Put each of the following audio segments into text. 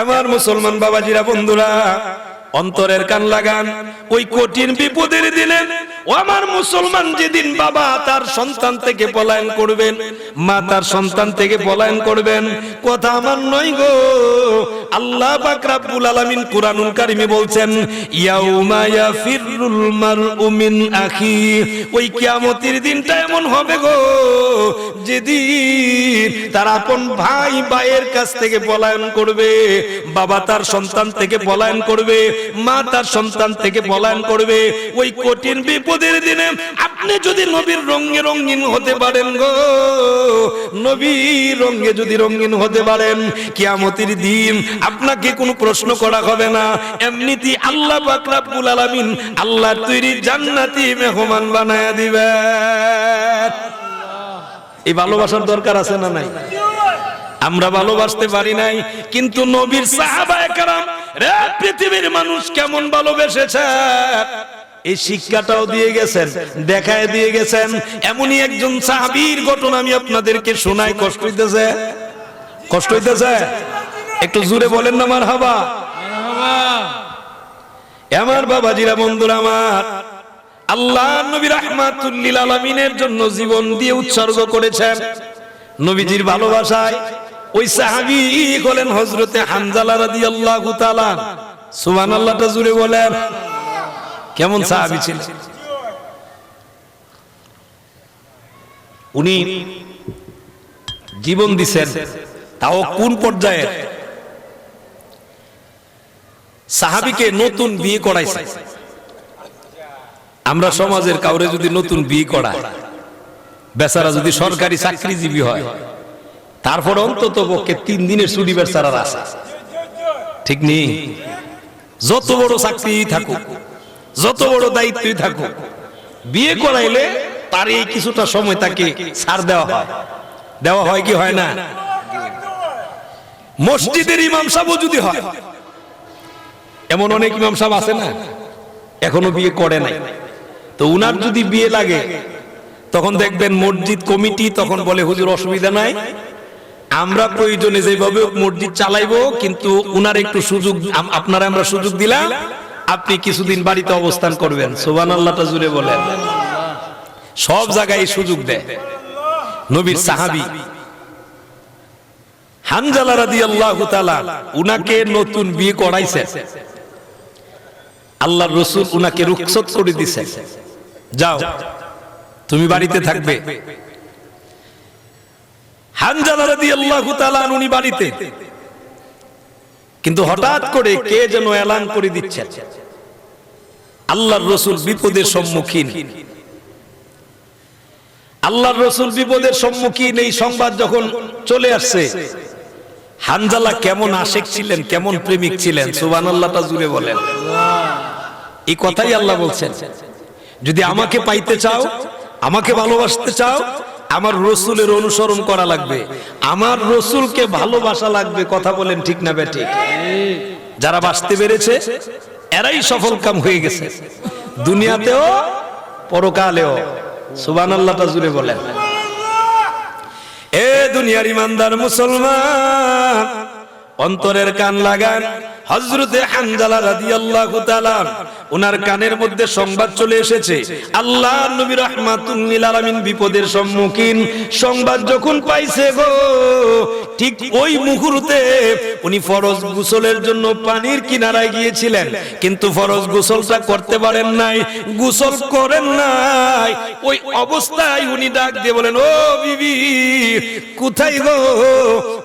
আমার মুসলমান বাবাজিরা, বন্ধুরা, অন্তরের কান লাগান। ওই কঠিন বিপদের দিনে ও আমার মুসলমান, যেদিন বাবা তার সন্তান থেকে পলায়ন করবেন, মা তার সন্তান থেকে পলায়ন করবেন, কথা আমার নয় গো, আল্লাহ পাক রব্বুল আলামিন কুরআনুল কারীমে বলছেন, ইয়াউমা ইয়াফিরুল মারউ মিন আখি। ওই কিয়ামতের দিনটা এমন হবে গো, যেদিন তার আপন ভাই ভাইয়ের কাছ থেকে পলায়ন করবে, বাবা তার সন্তান থেকে পলায়ন করবে, মা তার সন্তান থেকে পলায়ন করবে। ওই কঠিন বিপদের দিনে আপনি যদি নবীর রঙে রঙিন হতে পারেন গো, নবীর রঙে যদি রঙিন হতে পারেন, কিয়ামতের দিন আপনাকে কোনো প্রশ্ন করা হবে না। এমনিতেই আল্লাহ পাক রব্বুল আলামিন আল্লাহ তৈরি জান্নাতি মেহমান বানায়া দিবেন। এই ভালোবাসার দরকার আছে না নাই? আমরা ভালোবাসতে পারি নাই, কিন্তু নবীর সাহাবায়ে কেরাম রে পৃথিবীর মানুষ কেমন ভালোবেসেছে এই শিক্ষাটাও দিয়ে গেছেন, দেখায় দিয়ে গেছেন। এমনই একজন সাহাবীর ঘটনা আমি আপনাদেরকে শোনাই। কষ্ট হইতেছে? কষ্ট হইতেছে? একটু জোরে বলেন না মারহাবা। আমার বাবাজিরা, বন্ধুরা আমার, আল্লাহ নবী রাহমাতুল লিল আলামিনের জন্য জীবন দিয়ে উৎসর্গ করেছেন নবীজির ভালোবাসায়। ওই সাহাবী হলেন হযরতে হানজালা রাদিয়াল্লাহু তাআলা। সুবহানাল্লাহটা জোরে বলেন। কেমন সাহাবী ছিলেন উনি, জীবন দিছেন, তাও কোন পর্যায়ে? সাহাবীকে নতুন বিয়ে করাইছে। আমরা সমাজের কাউরে যদি নতুন বিয়ে করায়, বেচারা যদি সরকারি চাকরিজীবী হয়, তারপর অন্তত পক্ষে 3 দিনের ছুটি বেচারার আছে, ঠিক নেই? যত বড় চাকরি থাকুক, যত বড় দায়িত্বই থাকুক, বিয়ে করাইলে তার এই কিছুটা সময় তাকে ছাড় দেওয়া হয়। দেওয়া হয় কি হয় না? মসজিদের ইমাম সাহেব যদি হয়, এমন অনেক ইমাম সাহেব আছে না এখনো বিয়ে করে নাই, তো উনার যদি বিয়ে লাগে, তখন দেখবেন মসজিদ কমিটি তখন বলে, হুজুর অসুবিধা নাই, আমরা প্রয়োজনে যেভাবে মসজিদ চালাইবো, কিন্তু উনার একটু সুযোগ, আপনারা আমরা সুযোগ দিলাম, আপনি কিছুদিন বাড়িতে অবস্থান করবেন। সুবহানাল্লাহটা জুড়ে বলেন। সব জায়গায় সুযোগ দেয়। নবীর সাহাবী হানজালা রাদিয়াল্লাহু তাআলা উনাকে নতুন বিয়ে করাইছে। আল্লাহর রাসূল উনাকে রুখসত করে দিয়েছে, যাও তুমি বাড়িতে থাকবে। হানজালা রাদিয়াল্লাহু তাআলা উনি বাড়িতে, কিন্তু হঠাৎ করে কে যেন এলান করে দিচ্ছে, আল্লাহর রাসূল বিপদের সম্মুখীন। আল্লাহর রাসূল বিপদের সম্মুখীন, এই সংবাদ যখন চলে আসছে, হানজালা কেমন আশিক ছিলেন, কেমন প্রেমিক ছিলেন। সুবহানাল্লাহটা জুড়ে বলেন। এই কথাই আল্লাহ বলছেন, যদি আমাকে পাইতে চাও, আমাকে ভালোবাসতে চাও, আমার রাসূলের অনুসরণ করা লাগবে, আমার রাসূলকে ভালোবাসা লাগবে। কথা বলেন ঠিক না বেঠিক? যারা বাঁচতে পেরেছে এরাই সফল কাম হয়ে গেছে, দুনিয়াতেও পরকালেও। সুবহানাল্লাহটা জুড়ে বলেন। এ দুনিয়ার ইমানদার মুসলমান, অন্তরের কান লাগান। হযরতে হানজালা রাদিয়াল্লাহু তাআলা ওনার কানের মধ্যে সংবাদ চলে এসেছে, আল্লাহর নবী রাহমাতুল লিল আলামিন বিপদের সম্মুখীন। সংবাদ যখন পাইছে গো, ঠিক ওই মুহূর্তে উনি ফরজ গোসলের জন্য পানির কিনারায় গিয়েছিলেন, কিন্তু ফরজ গোসলটা করতে পারেন নাই, গোসল করেন নাই। ওই অবস্থায় উনি ডাক দিয়ে বলেন, ও বিবি কোথায় গো,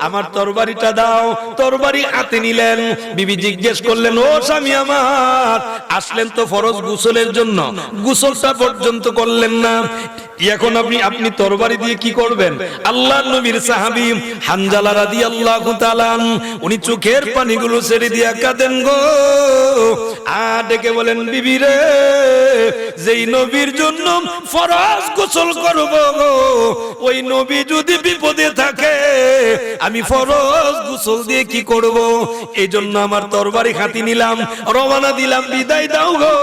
আমার তরবারিটা দাও। তরবারি হাতে নিলেন। বিবি জিজ্ঞেস করলেন, ও স্বামী আমার, আসলেন তো ফরজ গোসলের জন্য, গোসলটা পর্যন্ত করলেন না, এখন আপনি তরবারি দিয়ে কি করবেন? আল্লাহর নবীর সাহাবী হানজালা রাদিয়াল্লাহু তাআলা উনি চোখের পানিগুলো ছেড়ে দিয়া কাঁদেন গো, আর ডেকে বলেন, বিবি রে, যেই নবীর জন্য ফরজ গোসল করব গো, ওই নবী যদি বিপদে থাকে, আমি ফরজ গোসল দিয়ে কি করব? এই জন্য আমার তরবারি হাতে নিলাম, রওনা দিলাম, বিদায় দাও গো,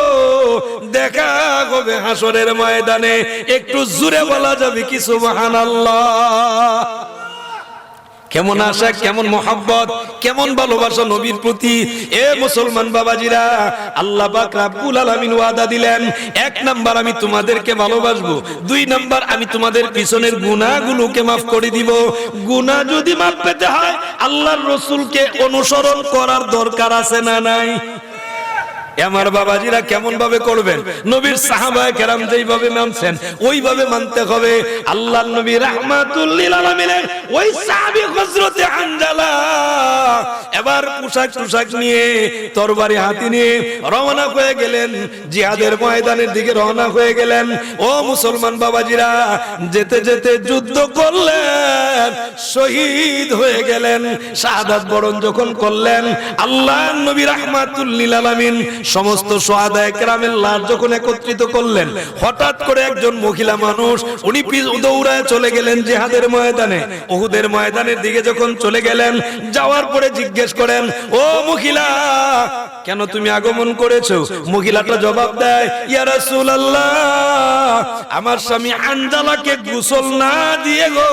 দেখা হবে হাসরের ময়দানে। একটু জোরে বলা যাবে কি সুবহানাল্লাহ? কেমন আশা, কেমন মহব্বত, কেমন ভালোবাসা নবীর প্রতি। এ মুসলমান বাবাজিরা, আল্লাহ পাক রব্বুল আলামিন ওয়াদা দিলেন, 1 নাম্বার আমি তোমাদেরকে ভালোবাসবো, 2 নাম্বার আমি তোমাদের পিছনের গুনাহগুলোকে maaf করে দিব। গুনাহ যদি maaf পেতে হয় আল্লাহর রাসূলকে অনুসরণ করার দরকার আছে না নাই? আমার বাবাজিরা কেমন ভাবে করবেন? নবীর সাহাবায়ে কেরাম যেইভাবে মানছেন ওইভাবে মানতে হবে। আল্লাহর নবী রাহমাতুল লিল আলামিনের ওই সাহাবী হযরতে হানজালা এবার পোশাক নিয়ে তরবারি হাতে নিয়ে রওনা হয়ে গেলেন, জিহাদের ময়দানের দিকে রওনা হয়ে গেলেন। ও মুসলমান বাবাজিরা, যেতে যেতে যুদ্ধ করলেন, শহীদ হয়ে গেলেন, শাহাদাত বরণ যখন করলেন, আল্লাহর নবী রাহমাতুল লিল আলামিন সমস্ত শুহাদায়ে কেরামের লাশ যখন একত্রিত করলেন, হঠাৎ করে একজন মহিলা মানুষ উনি দৌড়ায় চলে গেলেন জিহাদের ময়দানে। উহুদের ময়দানের দিকে যখন চলে গেলেন, যাওয়ার পরে জিজ্ঞেস করেন, ও মহিলা, কেন তুমি আগমন করেছো? মহিলাটা জবাব দেয়, ইয়া রাসূলুল্লাহ, আমার স্বামী হানজালাকে গোসল না দিয়ে গো,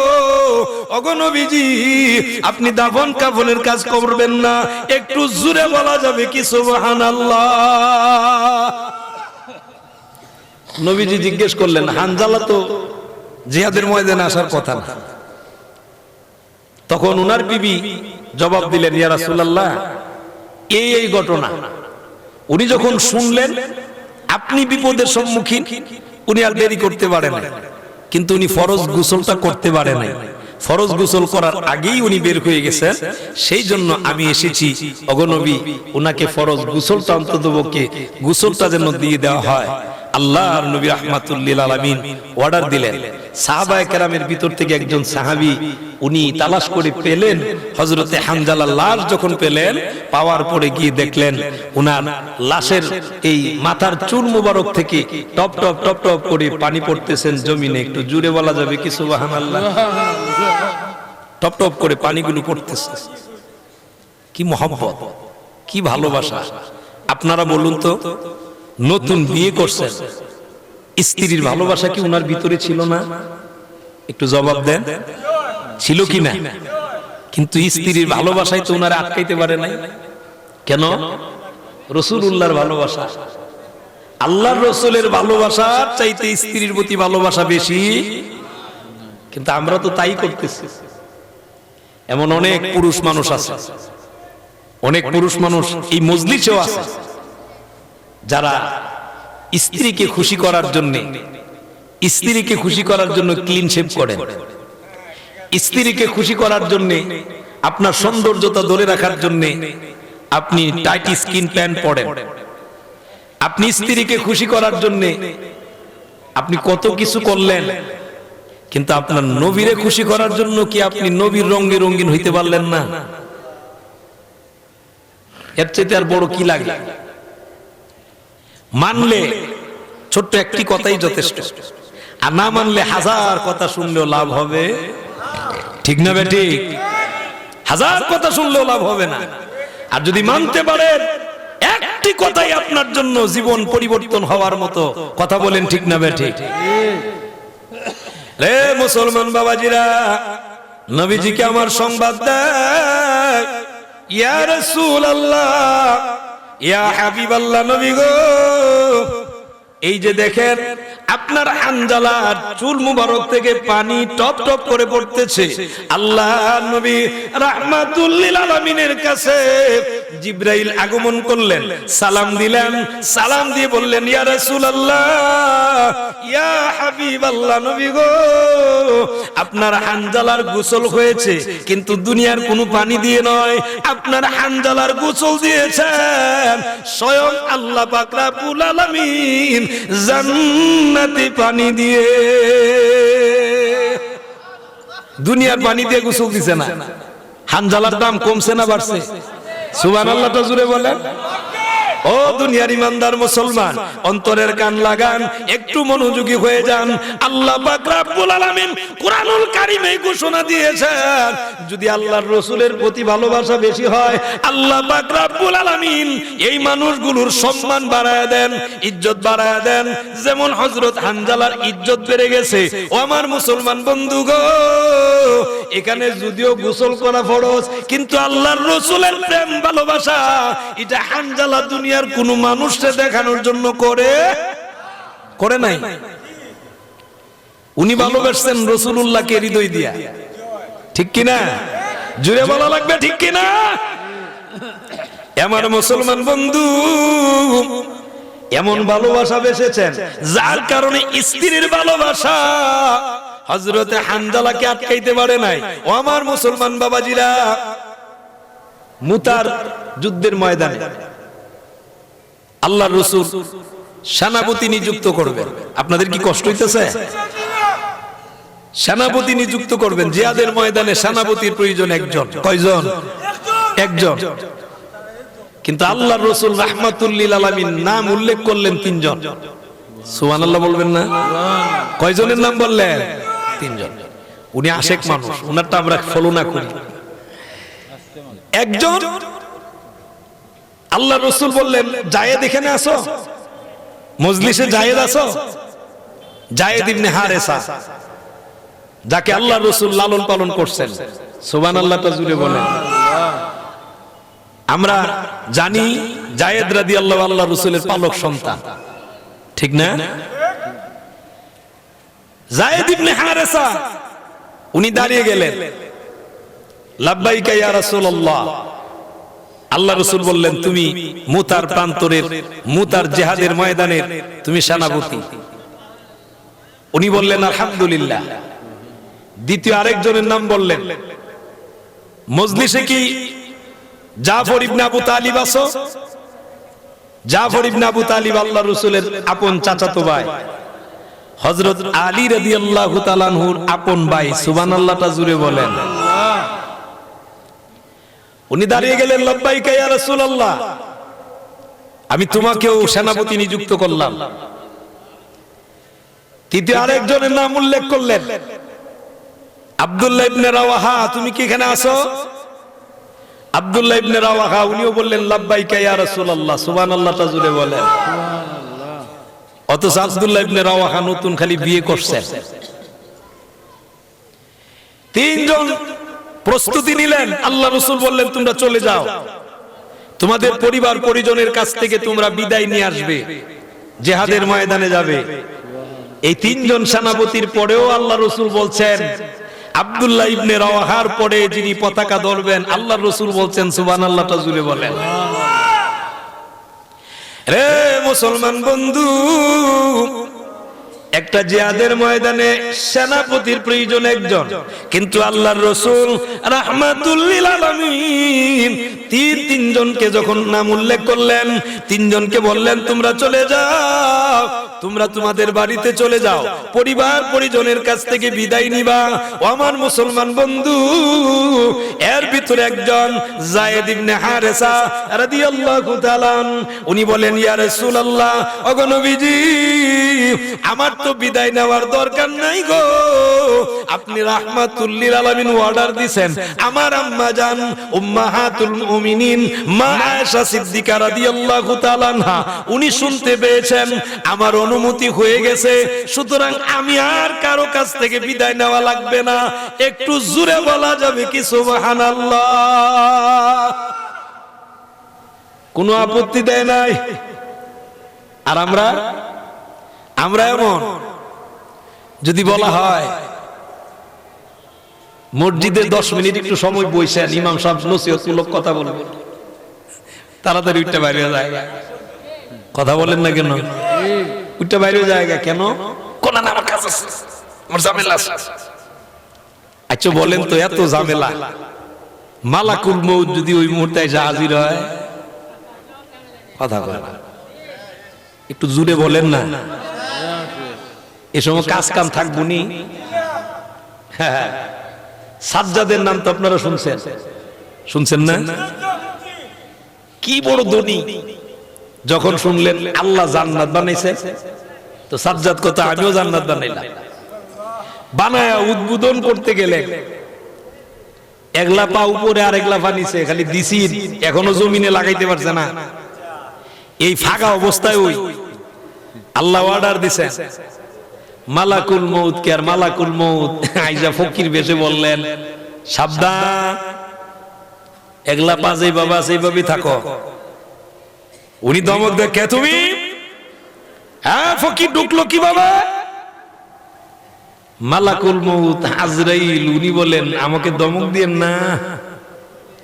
ওগো নবীজি আপনি দাফন কাফনের কাজ করবেন না, একটু জোরে বলা যাবে কি সুবহানাল্লাহ? নবীজি জিজ্ঞেস করলেন, হানজালা তো জিহাদের ময়দানে আসার কথা না। তখন উনার বিবি জবাব দিলেন, ইয়া রাসূলুল্লাহ, এই ঘটনা। উনি যখন শুনলেন আপনি বিপদের সম্মুখীন, উনি আর দেরি করতে পারেন না, কিন্তু উনি ফরজ গোসলটা করতে পারে নাই। ফরজ গোসল করার আগেই উনি বের হয়ে গেছেন, সেই জন্য আমি এসেছি ওগো নবী, উনাকে ফরজ গোসলটা অন্ততপক্ষে গোসলটা যেন দিয়ে দেওয়া হয়। আল্লাহর নবী রাহমাতুল লিল আলামিন অর্ডার দিলেন। সাহাবায়ে কেরামের ভিতর থেকে একজন সাহাবী উনি তালাশ করে পেলেন হযরতে হানজালার লাশ। যখন পেলেন, পাওয়ার পরে গিয়ে দেখলেন উনার লাশের এই মাথার চুল মুবারক থেকে টপ টপ টপ টপ করে পানি পড়তেছেন জমিনে। একটু জোরে বলা যাবে কি সুবহানাল্লাহ? টপ টপ করে পানিগুলো পড়তেছে। কি মহব্বত, কি ভালোবাসা! আপনারা বলুন তো, নতুন বিয়ে করছেন, স্ত্রীর ভালোবাসা কি উনার ভিতরে ছিল না? একটু জবাব দেন, ছিল কি না? কিন্তু স্ত্রীর ভালোবাসায় তো উনারা আটকাইতে পারে নাই। কেন? রাসূলুল্লাহর ভালোবাসা, আল্লাহর রাসূলের ভালোবাসার চাইতে স্ত্রীর প্রতি ভালোবাসা বেশি। কিন্তু আমরা তো তাই করতেছি। এমন অনেক পুরুষ মানুষ আছে, অনেক পুরুষ মানুষ এই মজলিসেও আছে, যারা স্ত্রীকে খুশি করার জন্য ক্লিন শেভ করেন, স্ত্রীকে খুশি করার জন্য, আপনার সৌন্দর্যতা ধরে রাখার জন্য আপনি টাইট স্কিন প্যান্ট পরেন, আপনি স্ত্রীকে খুশি করার জন্য আপনি কত কিছু করলেন, কিন্তু আপনার নবীরে খুশি করার জন্য কি আপনি নবীর রঙে রঙিন হইতে পারলেন না? এর চাইতে আর বড় কি লাগে? মানলে ছোট্ট একটি কথাই যথেষ্ট, আর না মানলে হাজার কথা শুনলেও লাভ হবে। ঠিক না বেঠিক? হাজার কথা শুনলেও লাভ হবে না। আর যদি মানতে পারেন, একটি কথাই আপনার জন্য জীবন পরিবর্তন হওয়ার মতো কথা বলেন। ঠিক না বেঠিক? রে মুসলমান বাবাজিরা, নবীজিকে আমার সংবাদ দেয়, ইয়া রাসূলুল্লাহ, ইয়া হাবিবাল্লাহ, নবী গো, এই যে দেখেন আপনার হানজালার চুল মুবারক থেকে পানি টপ টপ করে পড়তেছে। আল্লাহর নবী রাহমাতুল লিল আলামিনের কাছে জিবরাইল আগমন করলেন, সালাম দিলেন, সালাম দিয়ে বললেন, ইয়া রাসূলুল্লাহ, ইয়া হাবিবাল্লাহ, নবী গো, আপনার হানজালার গোসল হয়েছে, কিন্তু দুনিয়ার কোনো পানি দিয়ে নয়, আপনার হানজালার গোসল দিয়েছেন স্বয়ং আল্লাহ পাক রব্বুল আলামিন জান্নাতি পানি দিয়ে। দুনিয়ার পানি দিয়ে গোসল দিছে না। হানজালার দাম কমছে না বাড়ছে? সুবহানাল্লাহ, তো জোরে বলেন। ও ও দুনিয়ার ইমানদার মুসলমান, অন্তরের কান লাগান, একটু মনোযোগী হয়ে যান। আল্লাহ পাক রব্বুল আলামিন কুরআনুল কারীমে ঘোষণা দিয়েছেন, যদি আল্লাহর রাসূলের প্রতি ভালোবাসা বেশি হয়, আল্লাহ পাক রব্বুল আলামিন এই মানুষগুলোর সম্মান বাড়ায় দেন, ইজ্জত বাড়ায় দেন। যেমন হযরত হানজালার ইজ্জত বেড়ে গেছে। ও আমার মুসলমান বন্ধু গো, এখানে যদিও গোসল করা ফরজ, কিন্তু আল্লাহর রাসূলের প্রেম ভালোবাসা এটা হানজালা দুনিয়ার কোন মানুষকে দেখানোর জন্য করে নাই। উনি ভালোবাসছেন রাসূলুল্লাহকে হৃদয় দিয়া, ঠিক কি না? জুড়ে বলা লাগবে, ঠিক কি না? আমার মুসলমান বন্ধু, এমন ভালোবাসা বেসেছেন যার কারণে স্ত্রীর ভালোবাসা হযরতে হানজালাকে আটকাইতে পারে নাই। ও আমার মুসলমান বাবাজিরা, মুতার যুদ্ধের ময়দানে আল্লাহর রাসূল সেনাপতি নিযুক্ত করবেন। আপনাদের কি কষ্ট হইতেছে? সেনাপতি নিযুক্ত করবেন। জিহাদের ময়দানে সেনাপতির প্রয়োজন একজন। কয়জন? একজন। কিন্তু আল্লাহর রাসূল রাহমাতুল লিল আলামিন নাম উল্লেখ করলেন তিনজন। সুবহানাল্লাহ বলবেন না? কয়জনের নাম বললেন? তিনজন। উনি আশেক মানুষ, উনারটা আমরা ফলো না করি। একজন আল্লাহর রাসূল বললেন, জায়েদ এখানে আসো, মজলিসে জায়েদ আসো। জায়েদ ইবনে হারেসা, যাকে আল্লাহর রাসূল লালন পালন করছেন। সুবহানাল্লাহটা জুড়ে বলেন। আমরা জানি জায়েদ রাদিয়াল্লাহু আল্লাহর রাসূলের পালক সন্তান, ঠিক না? জায়েদ ইবনে হারেসা উনি দাঁড়িয়ে গেলেন, লাব্বাইকা ইয়া রাসূলুল্লাহ। আল্লাহর রাসূল বললেন, তুমি মুতার প্রান্তরের, মুতার জিহাদের ময়দানের তুমি সেনাপতি। উনি বললেন আলহামদুলিল্লাহ। দ্বিতীয় আরেকজনের নাম বললেন, মজলিসে কি জাফর ইবনে আবু তালিব আছো? জাফর ইবনে আবু তালিব আল্লাহর রাসূলের আপন চাচাতো ভাই, হযরত আলী রাদিয়াল্লাহু তাআলা আনহুর আপন ভাই। সুবহানাল্লাহটা জুড়ে বলেন। উনি দাঁড়িয়ে গেলেন, লাব্বাইকা ইয়া রাসূলুল্লাহ, আমি তোমাকেও সেনাপতি নিযুক্ত করলাম। তৃতীয় আরেকজনের নাম উল্লেখ করলেন, আব্দুল্লাহ ইবনে রাওয়াহা, তুমি কি এখানে আছো? আব্দুল্লাহ ইবনে রাওয়াহা উনিও বললেন, লাব্বাইকা ইয়া রাসূলুল্লাহ। সুবহানাল্লাহটা জুড়ে বলেন। অথচ আব্দুল্লাহ ইবনে রাওয়াহা নতুন খালি বিয়ে করছেন। তিনজন প্রস্তুতি নিলেন। আল্লাহ রাসূল বললেন, তোমরা চলে যাও, তোমাদের পরিবার পরিজনের কাছ থেকে তোমরা বিদায় নিয়ে আসবে, জিহাদের ময়দানে যাবে। এই তিনজন সেনাপতির পরেও আল্লাহ রাসূল বলছেন, আব্দুল্লাহ ইবনে রাওয়াহার পরে যিনি পতাকা ধরবেন, আল্লাহর রাসূল বলছেন, সুবহানাল্লাহটা জুড়ে বলেন। রে মুসলমান বন্ধু, একটা জিহাদের ময়দানে সেনাপতির প্রয়োজন একজন, কিন্তু আল্লাহর রাসূল রাহমাতুল লিল আলামিন তিনজনকে যখন নাম উল্লেখ করলেন, তিনজনকে বললেন, তোমরা চলে যাও, তোমরা তোমাদের বাড়িতে চলে যাও, পরিবার পরিজনের কাছ থেকে বিদায় নিবা। ও আমার মুসলমান বন্ধু, এর ভিতরে একজন যায়েদ ইবনে হারেসা রাদিয়াল্লাহু তাআলা, উনি বলেন, ইয়া রাসূলুল্লাহ, ওগো নবীজি, আমার তো বিদায় নেওয়ার দরকার নাই গো, আপনি রাহমাতুল লিল আলামিন অর্ডার দিবেন। আমার আম্মা জান উম্মাহাতুল মুমিনিন মা আয়েশা সিদ্দিকা রাদিয়াল্লাহু তাআলা আনহা, উনি শুনতে পেয়েছেন, আমার অনুমতি হয়ে গেছে, সুতরাং আমি আর কারো কাছ থেকে বিদায় নেওয়া লাগবে না। একটু জোরে বলা যাবে কি সুবহানাল্লাহ? কোনো আপত্তি দেয় নাই। আর আমরা এমন, যদি বলা হয় মসজিদে 10 মিনিট একটু সময় বসেন, ইমাম সাহেব নসিহতমূলক কথা বলবেন, তাড়াতাড়ি উঠতে বাইরে যায়। কথা বলেন না কেন? উঠতে বাইরে জায়গা কেন? কোন না, আমার কাজ আছে, আমার ঝামেলা আছে। আচ্ছা বলেন তো, এত ঝামেলা, মালাকুল মউত যদি ওই মুহূর্তে এসে হাজির হয়, কথা বলেন, একটু জুড়ে বলেন না। এ সময় কাজ কাম থাকবো নি? হ্যাঁ, সাজ্জাদের নাম তো আপনারা শুনছেন না? কি বড় ধনী, যখন শুনলেন আল্লাহ জান্নাত বানাইছে, তো সাজ্জাদ কথা আমিও জান্নাত বানাইলাম। বানায়া উদ্বোধন করতে গেলে একলা পা উপরে আর একলা পা নিচে, খালি দিছি, এখনো জমিনে লাগাইতে পারছে না। এই ফাঁকা অবস্থায় ওই আল্লাহ অর্ডার দিছে, মালাকুল মউত কে, আর মালাকুল মউত আইজা ফকির বেশে বললেন, সাবধান, একলা পা যেই বাবা সেইভাবেই থাকো। উনি দমক দেখে, তুমি হ্যাঁ ফকির ঢুকলো কিভাবে? মালাকুল মউত আজরাইল, উনি বলেন আমাকে দমক দিয়েন না।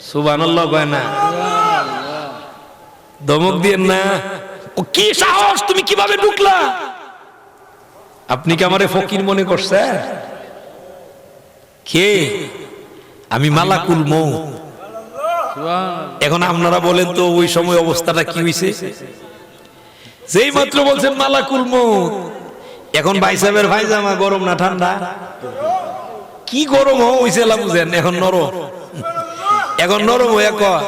সুবহানাল্লাহ কয় না, দমক দিয়েন না। ও কি সাহস, তুমি কিভাবে ঢুকলা? আপনি কি আমারে ফকির মনে করছেন? কে? আমি মালাকুল মউত। এখন আপনারা বলেন তো ওই সময় অবস্থাটা কি হয়েছে? যেই মাত্র বলছেন মালাকুল মউত, এখন ভাই সাহেবের ভাইজামা গরম না ঠান্ডা? কি গরম হইছে বুঝেন? এখন নরম, এখন নরম হয়ে কয়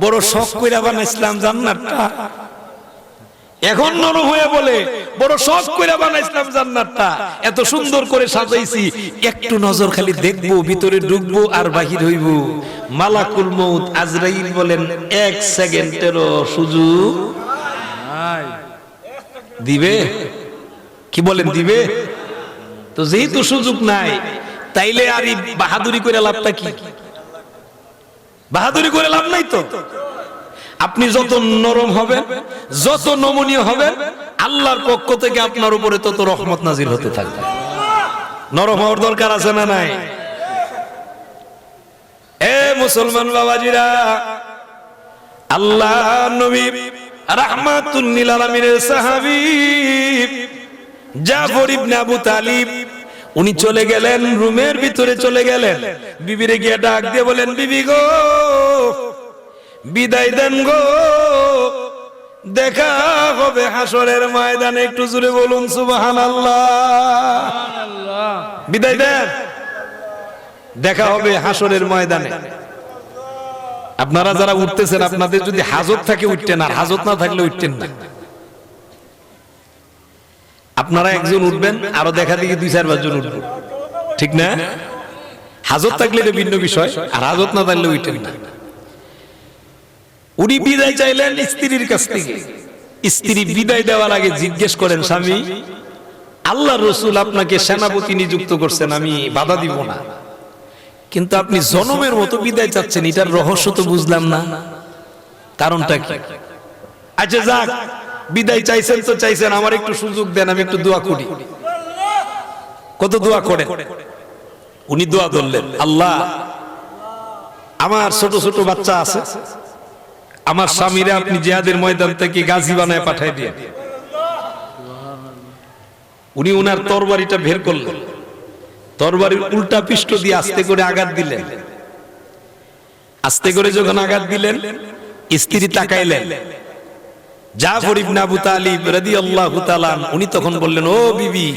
বড় শখ কইরা বানাইছিলাম জান্নাতটা। এখন নরম হয়ে বলে বড় শখ কইরা বানাইছিলাম জান্নাতটা, এত সুন্দর করে সাজাইছি, একটু নজর খালি দেখবো, ভিতরে ঢুকবো আর বাহির হইব। মালাকুল মউত আজরাইল বলেন 1 সেকেন্ডেরও সুযোগ দিবে? কি বলেন, দিবে? তো যেহেতু সুযোগ নাই, তাইলে আর বাহাদুরি করে লাভটা কি? বাহাদুরি করে লাভ নাই তো। আপনি যত নরম হবেন, যত নমনীয় হবেন, আল্লাহর পক্ষ থেকে আপনার উপরে তত রহমত নাজিল হতে থাকবে। নরম হওয়ার দরকার আছে না নাই? এ মুসলমান বাবাজিরা, আল্লাহ নবী রাহমাতুল লিল আলামিনের সাহাবী জাফর ইবনে আবু তালিব, উনি চলে গেলেন, রুমের ভিতরে চলে গেলেন, বিবিরে গিয়ে ডাক দিয়ে বলেন, বিবি গো বিদায় দেন গো, দেখা হবে হাসরের ময়দানে। একটু জোরে বলুন সুবহানাল্লাহ। বিদায় দেন, দেখা হবে হাসরের ময়দানে। আপনারা যারা উঠতেছেন, আপনাদের যদি হাজত থাকে উঠতেন, আর হাজত না থাকলে উঠতেন না। আপনারা একজন উঠবেন, আরো দেখা দেখি 2-4 জন উঠবেন, ঠিক না? হাজত থাকলে এটা ভিন্ন বিষয়, আর হাজত না থাকলে উঠতেন না। উনি বিদায় চাইলেন স্ত্রীর কাছ থেকে। স্ত্রী বিদায় দেওয়ার আগে জিজ্ঞেস করেন, স্বামী আল্লাহ রসুল আপনাকে সেনাপতি নিযুক্ত করছেন, আমি বাধা দিব না, কিন্তু আপনি জনমের মতো বিদায় চাচ্ছেন, এটার রহস্য তো বুঝলাম না, কারণটা কি? আচ্ছা যাক, বিদায় চাইছেন তো চাইছেন, আমার একটু সুযোগ দেন, আমি একটু দোয়া করি। কত দোয়া করেন? উনি দোয়া ধরলেন, আল্লাহ আমার ছোট ছোট বাচ্চা আছে, আমার স্বামীরা আপনি জিহাদের ময়দান থেকে গাজী বানায় পাঠাই দিয়ে। উনি উনার তরবারিটা বের করলেন, তরবারির উল্টা পৃষ্ঠ দিয়ে আস্তে করে আঘাত দিলেন। আস্তে করে যখন আঘাত দিলেন, স্ত্রী তাকাইলেন, জাফর ইবনে আবু তালিব রাদিয়াল্লাহু তাআলা, উনি তখন বললেন, ও বিবি,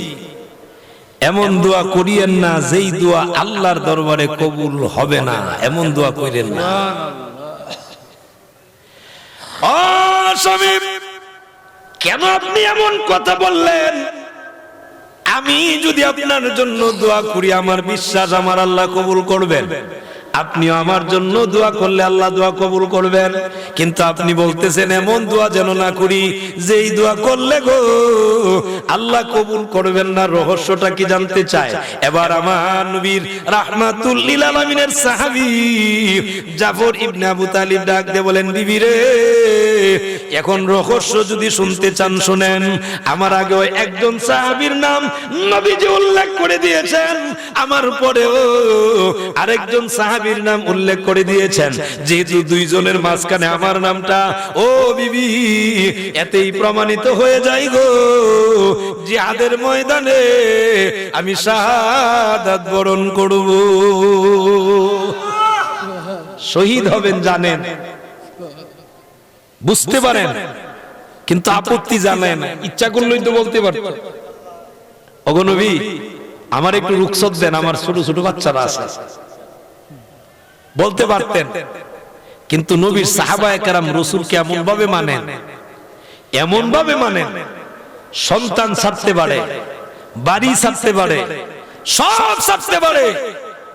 এমন দোয়া করিয়েন না যেই দোয়া আল্লাহর দরবারে কবুল হবে না, এমন দোয়া কইরেন না। ও স্বামী, কেন আপনি এমন কথা বললেন? আমি যদি আপনার জন্য দোয়া করি, আমার বিশ্বাস আমার আল্লাহ কবুল করবেন। আপনিও আমার জন্য দোয়া করলে আল্লাহ দোয়া কবুল করবেন, কিন্তু আপনি বলতেছেন এমন দোয়া যেন না করি যেই দোয়া করলে গো আল্লাহ কবুল করবেন না। রহস্যটা কি জানতে চায়? এবার আমার নবীর রাহমাতুল লিল আলামিনের সাহাবী জাফর ইবনে আবু তালিব ডাক দিয়ে বলেন, বিবি রে, এখন রহস্য যদি শুনতে চান শুনেন। আমার আগে একজন সাহাবীর নাম নবীজি উল্লেখ করে দিয়েছেন, আমার পরেও আরেকজন সাহাবীর নাম উল্লেখ করে দিয়েছেন। যেহেতু দুইজনের মাঝখানে আমার নামটা, ও বিবি, এতেই প্রমাণিত হয়ে যায় গো জিহাদের ময়দানে আমি শাহাদাত বরণ করব। শহীদ হবেন জানেন, বুঝতে পারেন, কিন্তু আপত্তি জানেন না। ইচ্ছা করলেই তো বলতে পারত, ওগো নবী আমার একটু রুখসত দেন, আমার ছোট ছোট বাচ্চারা আছে, বলতে পারতেন। কিন্তু নবীর সাহাবায়ে কেরাম রাসূলকে এমন ভাবে মানেন, এমন ভাবে মানেন, সন্তান ছাড়তে পারে, বাড়ি ছাড়তে পারে, সব ছাড়তে পারে,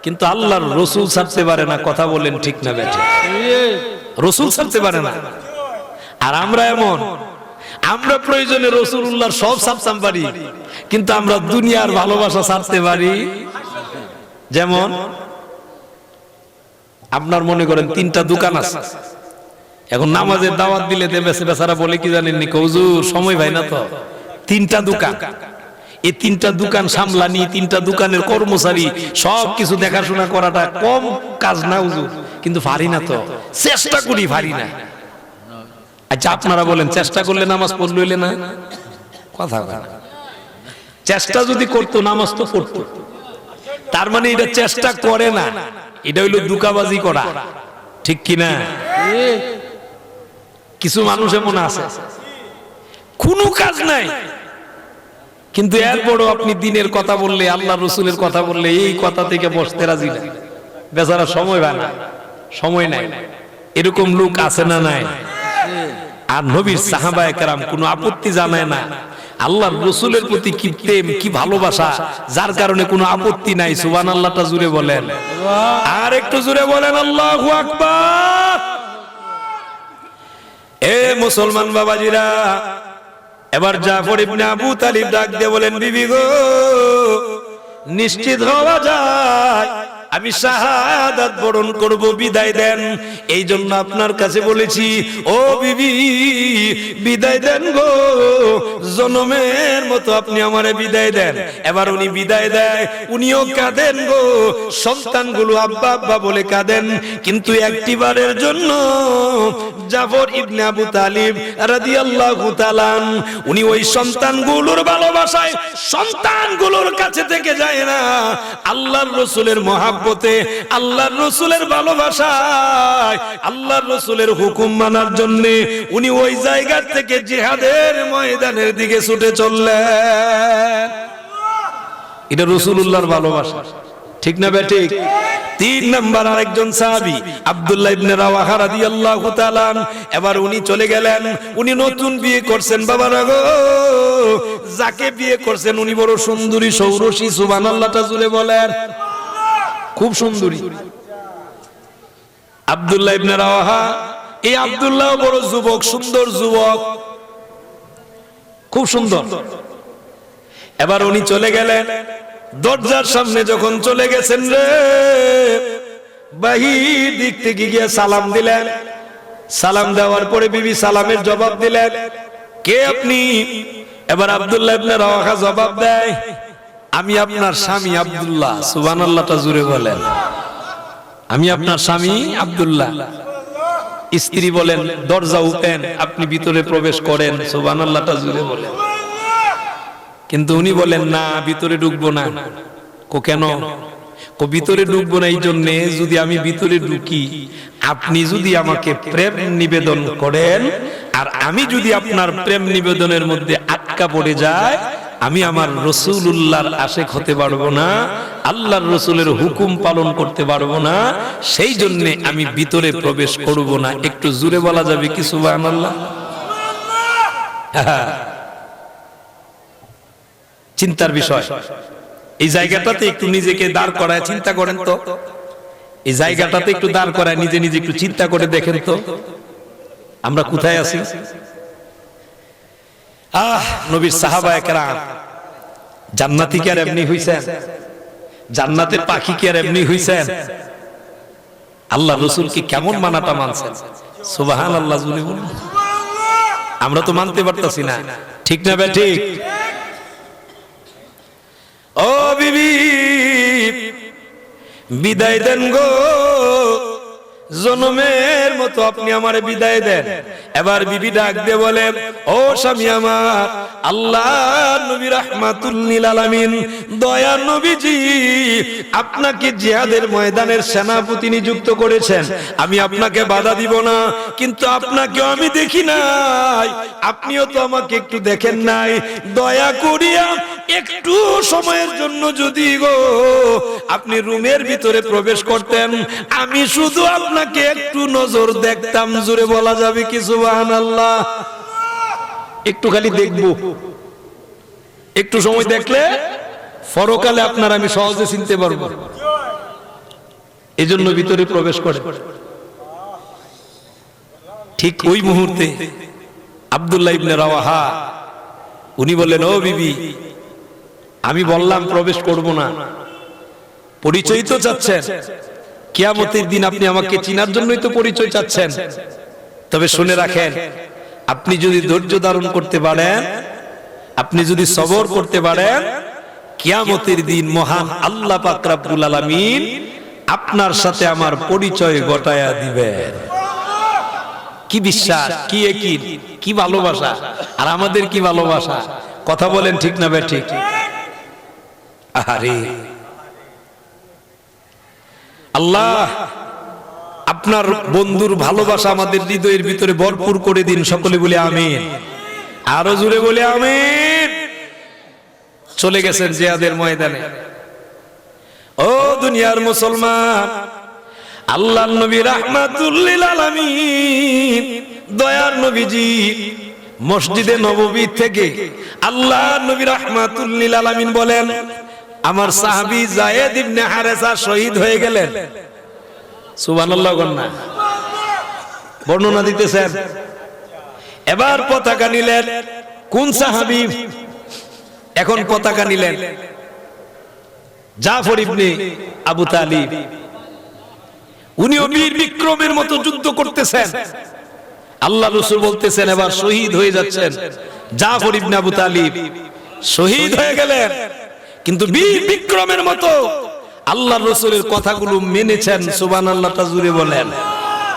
কিন্তু আল্লাহর রসুল ছাড়তে পারে না। কথা বলেন ঠিক না বেঠিক? রসুল ছাড়তে পারে না। আর আমরা এমন, আমরা প্রয়োজনে রাসূলুল্লাহর সব ছাড়তাম পারি, কিন্তু আমরা দুনিয়ার ভালোবাসা ছাড়তে পারি। যেমন আপনার মনে করেন 3টা দোকান আছে, এখন নামাজের দাওয়াত দিলে বেচারা বলে কি জানেন নি, হুজুর সময় ভাই না তো, 3টা দোকান, এই 3টা দোকান সামলানি, 3টা দোকানের কর্মচারী, সবকিছু দেখাশোনা করাটা কম কাজ না হুজুর, কিন্তু পারি না তো, চেষ্টা করি পারি না। আচ্ছা আপনারা বলেন, চেষ্টা করলে নামাজ পড়লে হইলে না? কথা বলেন, চেষ্টা যদি করতো নামাজ তো পড়তো। তার মানে এটা চেষ্টা করে না, এটা হইলো দুকাবাজি করা, ঠিক কিনা? কিছু মানুষ এমন আছে কোনো কাজ নাই, কিন্তু এরপরও আপনি দিনের কথা বললে, আল্লাহ রসুলের কথা বললে এই কথা থেকে বসতে রাজি না, বেচারা সময় পায় না, সময় নাই। এরকম লোক আছে না নাই? আর নবীর সাহাবায়ে কেরাম কোনো আপত্তি জানায় না, আল্লাহর রসুলের প্রতি কি প্রেম, কি ভালোবাসা, যার কারণে কোনো আপত্তি নাই। সুবহানাল্লাহটা জুড়ে বলেন, আর একটু জুড়ে বলেন আল্লাহু আকবার। এ মুসলমান বাবাজিরা, এবার জাফর ইবনে আবু তালিব ডাক দিয়ে বলেন, বিবি গো, নিশ্চিত হওয়া যায় আমি শাহাদাত বরণ করব, বিদায় দেন। এই জন্য আপনার কাছে বলেছি, ও বিবি বিদায় দেন গো, জনমের মতো আপনি আমারে বিদায় দেন। এবার উনি বিদায় দেয়, উনিও কাঁদেন গো, সন্তানগুলো আব্বা আব্বা বলে কাঁদেন, কিন্তু একটিবারের জন্য জাফর ইবনে আবু তালিব রাদিয়াল্লাহু তাআলা উনি ওই সন্তানগুলোর ভালোবাসায় সন্তানগুলোর কাছে থেকে যায় না, আল্লাহর রাসূলের মহব্বতে, আল্লাহর রাসূলের ভালোবাসায়, আল্লাহর রাসূলের হুকুম মানার জন্য উনি ওই জায়গা থেকে জিহাদের ময়দানের দিকে ছুটে চললেন। এটা রাসূলুল্লাহর ভালোবাসা, ঠিক না বেঠিক? 3 নাম্বার আরেকজন সাহাবী আব্দুল্লাহ ইবনে রাওয়াহা রাদিয়াল্লাহু তাআলা, এবার উনি চলে গেলেন, উনি নতুন বিয়ে করছেন। বাবারা গো, যাকে বিয়ে করছেন উনি বড় সুন্দরী, সৌরসী, সুবহানাল্লাহটা জুড়ে বলেন, খুব সুন্দরী। আব্দুল্লাহ ইবনে রাওয়াহা, এই আব্দুল্লাহ বড় যুবক, সুন্দর যুবক, খুব সুন্দর। এবার উনি চলে গেলেন, দরজার সামনে যখন চলে গেছেন রে, বাহির দিক থেকে গিয়ে সালাম দিলেন। সালাম দেওয়ার পরে বিবি সালামের জবাব দিলেন, কে আপনি? এবার আব্দুল্লাহ ইবনে রাওয়াহা জবাব দেয়, আমি আপনার স্বামী আব্দুল্লাহ। সুবহানাল্লাহটা জুড়ে বলেন, আমি আপনার স্বামী আব্দুল্লাহ। স্ত্রী বলেন, দরজা ওপেন, আপনি ভিতরে প্রবেশ করেন। সুবহানাল্লাহটা জুড়ে বলেন। কিন্তু উনি বলেন, না, ভিতরে ঢুকবো না। কেন? ভিতরে ঢুকবো না এই জন্য, যদি আমি ভিতরে ঢুকি, আপনি যদি আমাকে প্রেম নিবেদন করেন, আর আমি যদি আপনার প্রেম নিবেদনের মধ্যে আটকা পড়ে যায়, আমি আমার রাসূলুল্লাহর আশিক হতে পারবো না, আল্লাহর রাসূলের হুকুম পালন করতে পারবো না, সেই জন্য আমি ভিতরে প্রবেশ করব না। একটু জোরে বলা যাবে কি সুবহানাল্লাহ? চিন্তার বিষয়। এই জায়গাটাতে একটু নিজেকে দাঁড় করায় চিন্তা করেন তো, এই জায়গাটাতে একটু দাঁড় করায় নিজে নিজে একটু চিন্তা করে দেখেন তো, আমরা কোথায় আছি? নবীর সাহাবায়ে কেরাম জান্নাতি কি আর এমনি হইছেন? জান্নাতের পাখি কি আর এমনি হইছেন? আল্লাহ রাসূল কি কেমন মানাটা মানছেন? সুবহানাল্লাহ জুড়ে বলুন। আমরা তো মানতে পারতাছি না, ঠিক না বে ঠিক? ও বিবি বিদায় দেন গো, জনমের মতো আপনি আমারে বিদায় দেন। এবার বিবি ডাক দিয়ে বলে, ও স্বামী আমার, আল্লাহ নবী রাহমাতুল লিল আলামিন দয়ার নবীজি আপনাকে জিহাদের ময়দানের সেনাপতি নিযুক্ত করেছেন। আমি আপনাকে বাধা দিব না, কিন্তু আপনাকেও আমি দেখি নাই, আপনিও তো আমাকে একটু দেখেন নাই। দয়া করিয়া একটু সময়ের জন্য যদি গো আপনি রুমের ভিতরে প্রবেশ করতেন, আমি শুধু আপনাকে একটু নজর দেখতাম। জোরে বলা যাবে কি সুবহানাল্লাহ? একটু খালি দেখবো, একটু সময় দেখলে পরকালে আপনার আমি সহজে চিনতে পারবো, এজন্য ভিতরে প্রবেশ করে। ঠিক ওই মুহূর্তে আব্দুল্লাহ ইবনে রাওয়াহা উনি বললেন, ও বিবি, আমি বললাম প্রবেশ করব না, পরিচয় তো চাচ্ছেন, কিয়ামতের দিন আপনি আমাকে চিনার জন্যই তো পরিচয় চাচ্ছেন। তবে শুনে রাখেন, আপনি যদি ধৈর্য ধারণ করতে পারেন, আপনি যদি সবর করতে পারেন, কিয়ামতের দিন মহান আল্লাহ পাক রব্বুল আলামিন আপনার সাথে আমার পরিচয় ঘটায়া দিবেন। কি বিশ্বাস, কি ইয়াকিন, কি ভালোবাসা, আর আমাদের কি ভালোবাসা, কথা বলেন ঠিক না ঠিক? আরে আল্লাহ আপনার বন্ধুর ভালোবাসা আমাদের হৃদয়ের ভিতরে ভরপুর করে দিন, সকলে বলে আমিন, আরো জোরে বলে আমিন। চলে গেছেন জিহাদের ময়দানে। ও দুনিয়ার মুসলমান, আল্লাহর নবী রাহমাতুল লিল আলামিন দয়ার নবীজি মসজিদে নববী থেকে আল্লাহর নবী রাহমাতুল লিল আলামিন বলেন, আমার সাহাবী যায়েদ ইবনে হারেসা শহীদ হয়ে গেলেন। সুবহানাল্লাহ গন্না বর্ণনা দিতেছেন। এবার পতাকা নিলেন কোন সাহাবী? এখন পতাকা নিলেন জাফর ইবনে আবু তালিব। উনিও বীর বিক্রমের মতো যুদ্ধ করতেছেন। আল্লাহ রাসূল বলতেছেন এবার শহীদ হয়ে যাচ্ছেন। জাফর ইবনে আবু তালিব শহীদ হয়ে গেলেন, কিন্তু বীর বিক্রমের মতো আল্লাহর রাসূলের কথাগুলো মেনেছেন। সুবহানাল্লাহ, জুড়ে বলেন।